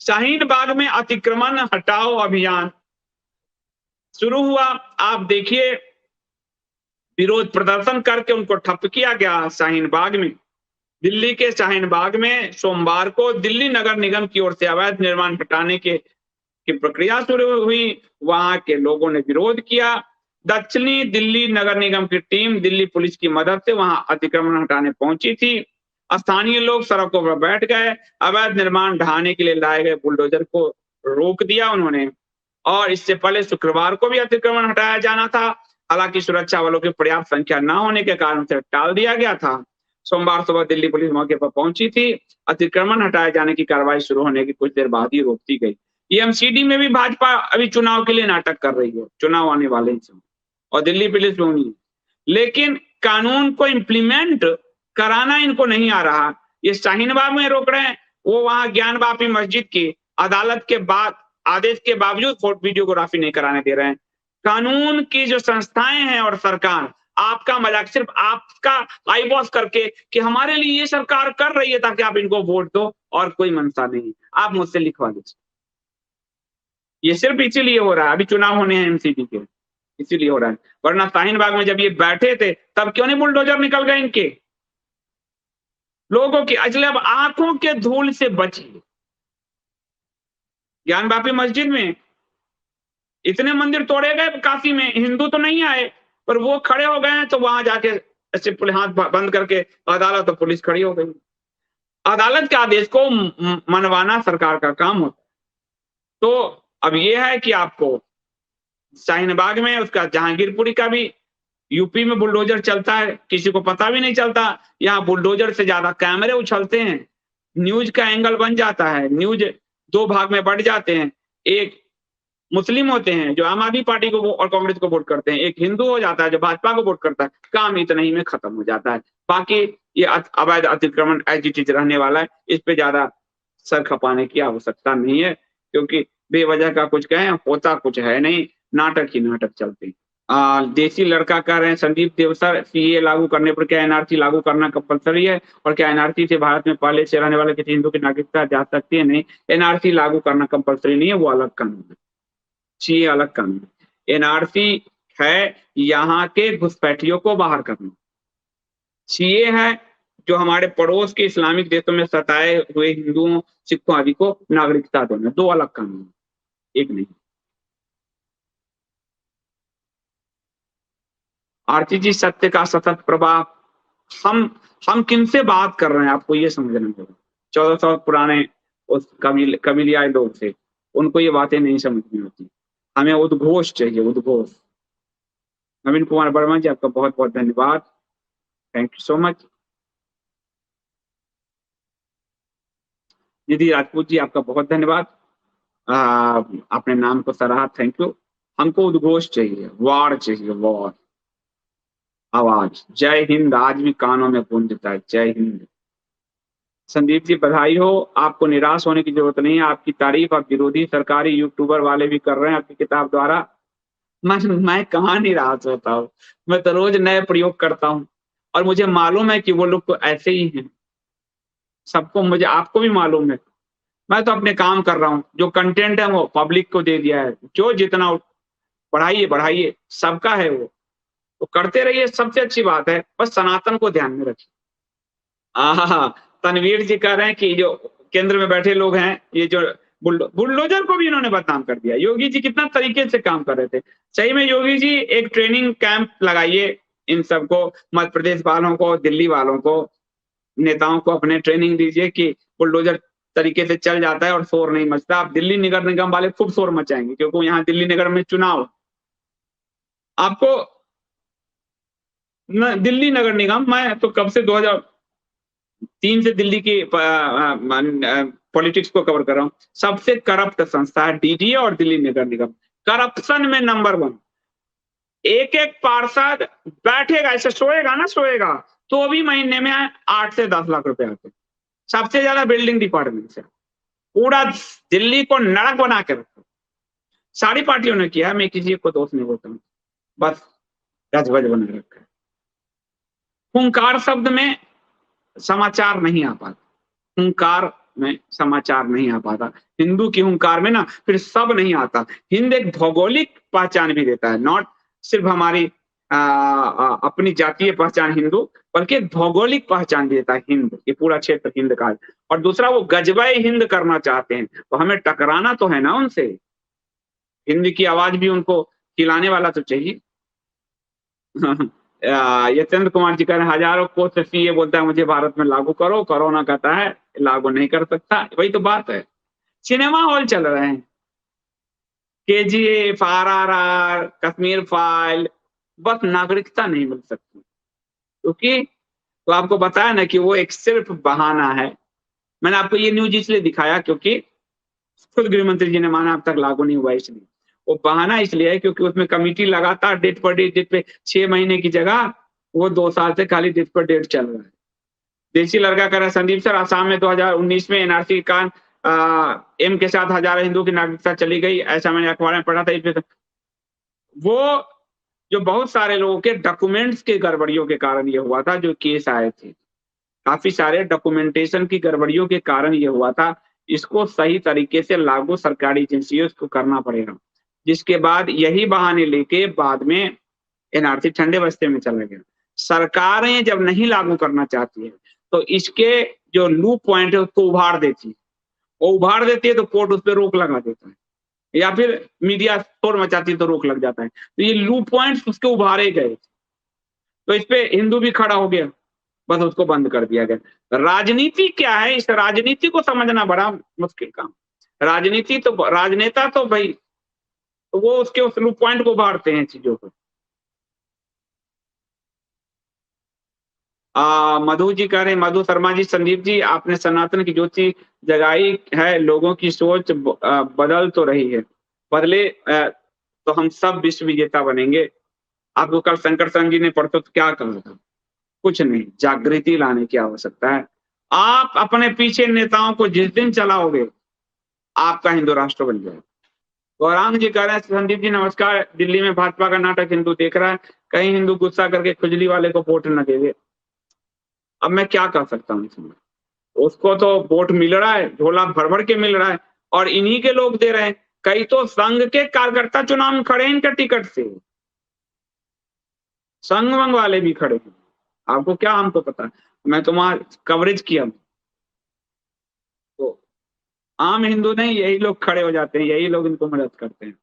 शाहीन बाग में अतिक्रमण हटाओ अभियान शुरू हुआ। आप देखिए, विरोध प्रदर्शन करके उनको ठप किया गया शाहीन बाग में। दिल्ली के शाहीन बाग में सोमवार को दिल्ली नगर निगम की ओर से अवैध निर्माण हटाने की प्रक्रिया शुरू हुई। वहां के लोगों ने विरोध किया। दक्षिणी दिल्ली नगर निगम की टीम दिल्ली पुलिस की मदद से वहां अतिक्रमण हटाने पहुंची थी। स्थानीय लोग सड़कों पर बैठ गए। अवैध निर्माण ढहाने के लिए लाए गए बुलडोजर को रोक दिया उन्होंने। और इससे पहले शुक्रवार को भी अतिक्रमण हटाया जाना था, हालांकि सुरक्षा बलों की पर्याप्त संख्या न होने के कारण उसे टाल दिया गया था। सोमवार सुबह दिल्ली पुलिस मौके पर पहुंची थी। अतिक्रमण हटाए जाने की कार्रवाई शुरू होने की कुछ देर बाद ही रोक दी गई। एमसीडी में भी भाजपा अभी चुनाव के लिए नाटक कर रही है, चुनाव आने वाले हैं और दिल्ली पुलिस में नहीं, लेकिन कानून को इम्प्लीमेंट कराना इनको नहीं आ रहा। ये शाहीन बाग में रोक रहे हैं, वो वहां ज्ञान वापी मस्जिद की अदालत के बाद आदेश के बावजूद वीडियोग्राफी नहीं कराने दे रहे हैं। कानून की जो संस्थाएं हैं और सरकार आपका मजाक सिर्फ आपका आई वॉश करके कि हमारे लिए ये सरकार कर रही है ताकि आप इनको वोट दो, और कोई मंशा नहीं। आप मुझसे लिखवा लीजिए, ये सिर्फ इसीलिए हो रहा है, अभी चुनाव होने हैं एमसीडी के, इसीलिए हो रहा है। वरना शाहीन बाग में जब ये बैठे थे तब क्यों नहीं बुलडोजर निकल गए इनके लोगों की। अब आंखों के धूल से बचिए। ज्ञान वापी मस्जिद में इतने मंदिर तोड़े गए, काशी में हिंदू तो नहीं आए, पर वो खड़े हो गए हैं, तो वहां जाके ऐसे हाथ बंद करके अदालत और पुलिस खड़ी हो गई। अदालत के आदेश को मनवाना सरकार का काम होता है। तो अब ये है कि आपको शाहीन बाग में, उसका जहांगीरपुरी का भी यूपी में बुलडोजर चलता है, किसी को पता भी नहीं चलता। यहाँ बुलडोजर से ज्यादा कैमरे उछलते हैं, न्यूज का एंगल बन जाता है, न्यूज दो भाग में बढ़ जाते हैं। एक मुस्लिम होते हैं जो आम आदमी पार्टी को और कांग्रेस को वोट करते हैं, एक हिंदू हो जाता है जो भाजपा को वोट करता है। काम इतना ही में खत्म हो जाता है। बाकी ये अवैध अतिक्रमण एज इट इज रहने वाला है, इस पे ज्यादा सर खपाने की आवश्यकता नहीं है, क्योंकि बेवजह का कुछ कहें होता कुछ है नहीं, नाटक ही नाटक चलते हैं। देसी लड़का कह रहे हैं संदीप देवसर, सीए लागू करने पर क्या एनआरसी लागू करना कंपलसरी है, और क्या एनआरसी से भारत में पहले से रहने वाले किसी हिंदू की नागरिकता जा सकती है? नहीं, एनआरसी लागू करना कंपलसरी नहीं है, वो अलग कानून है, सीए अलग कानून है। एनआरसी है यहाँ के घुसपैठियों को बाहर करना, सीए है जो हमारे पड़ोस के इस्लामिक देशों में सताए हुए हिंदुओं सिखों आदि को नागरिकता देना, दो अलग कानून, एक नहीं। आरती जी, सत्य का सतत प्रवाह, हम किनसे बात कर रहे हैं आपको ये समझना होगा। 1400 पुराने उस कबीलियाई लोग थे, उनको ये बातें नहीं समझ में आती। हमें उद्घोष चाहिए, उद्घोष। नवीन कुमार वर्मा जी, आपका बहुत बहुत धन्यवाद, थैंक यू सो मच। निधि राजपूत जी, आपका बहुत धन्यवाद, अपने नाम को सराहा, थैंक यू। हमको उद्घोष चाहिए, वार चाहिए, वार, आवाज। जय हिंद आज भी कानों में गूंजता है, जय हिंद। संदीप जी, बधाई हो, आपको निराश होने की जरूरत नहीं है, आपकी तारीफ अब विरोधी सरकारी यूट्यूबर वाले भी कर रहे हैं आपकी किताब द्वारा। मैं कहाँ निराश होता हूँ, मैं तो रोज नए प्रयोग करता हूँ, और मुझे मालूम है कि वो लोग तो ऐसे ही हैं, सबको, मुझे आपको भी मालूम है। मैं तो अपने काम कर रहा हूँ, जो कंटेंट है वो पब्लिक को दे दिया है, जो जितना बढ़ाइए बढ़ाइए, सबका है वो, तो करते रहिए, सबसे अच्छी बात है। बस सनातन को ध्यान में रखिए। तनवीर जी कह रहे हैं कि जो केंद्र में बैठे लोग हैं, ये जो बुलडोजर को भी इन्होंने बदनाम कर दिया। योगी जी कितना तरीके से काम कर रहे थे। सही में योगी जी एक ट्रेनिंग कैंप लगाइए, इन सबको, मध्य प्रदेश वालों को, दिल्ली वालों को, नेताओं को अपने ट्रेनिंग दीजिए कि बुलडोजर तरीके से चल जाता है और शोर नहीं मचता। आप दिल्ली नगर निगम वाले खूब शोर मचाएंगे, क्योंकि यहाँ दिल्ली नगर में चुनाव, आपको दिल्ली नगर निगम, मैं तो कब से 2003 से दिल्ली की पॉलिटिक्स को कवर कर रहा हूँ। सबसे करप्ट संस्था है डीडीए और दिल्ली नगर निगम, करप्शन में नंबर 1। एक एक पार्षद बैठेगा, ऐसे सोएगा ना, सोएगा तो भी महीने में 8 से 10 लाख रुपए आते। सबसे ज्यादा बिल्डिंग डिपार्टमेंट से, पूरा दिल्ली को नरक बना के रखा। सारी पार्टियों ने किया, मैं किसी को दोष नहीं बोलता हूँ, बस गजबज बना रखा है। हुंकार शब्द में समाचार नहीं आ पाता, हुंकार में समाचार नहीं आ पाता। हिंदू की हुंकार में ना फिर सब नहीं आता। हिंद एक भौगोलिक पहचान भी देता है, नॉट सिर्फ हमारी अपनी जातीय पहचान हिंदू, बल्कि एक भौगोलिक पहचान भी देता है हिंद, ये पूरा क्षेत्र हिंद का है। और दूसरा वो गजबे हिंद करना चाहते हैं, तो हमें टकराना तो है ना उनसे। हिंद की आवाज भी उनको खिलाने वाला तो चाहिए। यशवंत कुमार जी कह रहे हैं हजारों कोस से सीए बोलता है मुझे भारत में लागू करो, कोरोना कहता है लागू नहीं कर सकता। वही तो बात है। सिनेमा हॉल चल रहे हैं, केजीएफ, आरआरआर, कश्मीर फाइल, बस नागरिकता नहीं मिल सकती क्योंकि तो आपको बताया ना कि वो एक सिर्फ बहाना है। मैंने आपको ये न्यूज इसलिए दिखाया क्योंकि खुद गृह मंत्री जी ने माना अब तक लागू नहीं हुआ, इसलिए वो बहाना इसलिए है क्योंकि उसमें कमेटी लगातार डेट पर डेट पे 6 महीने की जगह वो 2 साल से खाली डेट पर डेट चल रहा है। देसी लड़का कह रहा है संदीप सर, असम में 2019 में एनआरसी का एम के साथ हजारों हिंदुओं की नागरिकता चली गई, ऐसा मैंने अखबार में पढ़ा था। इसमें वो जो बहुत सारे लोगों के डॉक्यूमेंट्स के गड़बड़ियों के कारण ये हुआ था, जो केस आए थे, काफी सारे डॉक्यूमेंटेशन की गड़बड़ियों के कारण ये हुआ था। इसको सही तरीके से लागू सरकारी एजेंसियों को करना पड़ेगा, जिसके बाद यही बहाने लेके बाद में एनआरसी ठंडे बस्ते में चला गया। सरकारें जब नहीं लागू करना चाहती है तो इसके जो लूप पॉइंट है उसको उभार देती है, वो उभार देती है तो कोर्ट उस पर रोक लगा देता है, या फिर मीडिया शोर मचाती है तो रोक लग जाता है। तो ये लूप पॉइंट्स उसके उभारे गए, तो इस पे हिंदू भी खड़ा हो गया, बस उसको बंद कर दिया गया। राजनीति क्या है, इस राजनीति को समझना बड़ा मुश्किल काम। राजनीति तो राजनेता तो भाई तो वो उसके उस लूप पॉइंट को उभारते हैं चीजों को। मधु जी कह रहे हैं, मधु शर्मा जी, संदीप जी आपने सनातन की ज्योति जगाई है, लोगों की सोच बदल तो रही है, बदले तो हम सब विश्व विजेता बनेंगे। आपको कल शंकर संघ जी ने परसों क्या कहा था? कुछ नहीं, जागृति लाने की आवश्यकता है। आप अपने पीछे नेताओं को जिस दिन चलाओगे, आपका हिंदू राष्ट्र बन जाएगा। गौरांग जी कह रहे हैं संदीप जी नमस्कार, दिल्ली में भाजपा का नाटक हिंदू देख रहा है, कहीं हिंदू गुस्सा करके खुजली वाले को वोट न दे दे। अब मैं क्या कर सकता हूँ इसमें? उसको तो वोट मिल रहा है, झोला भर भर के मिल रहा है, और इन्हीं के लोग दे रहे हैं। कई तो संघ के कार्यकर्ता चुनाव में खड़े हैं इनके टिकट से, संघ वंग वाले भी खड़े हैं। आपको क्या, हमको पता है, मैं तो वहां कवरेज किया। तो आम हिंदू नहीं, यही लोग खड़े हो जाते हैं, यही लोग इनको मदद करते हैं।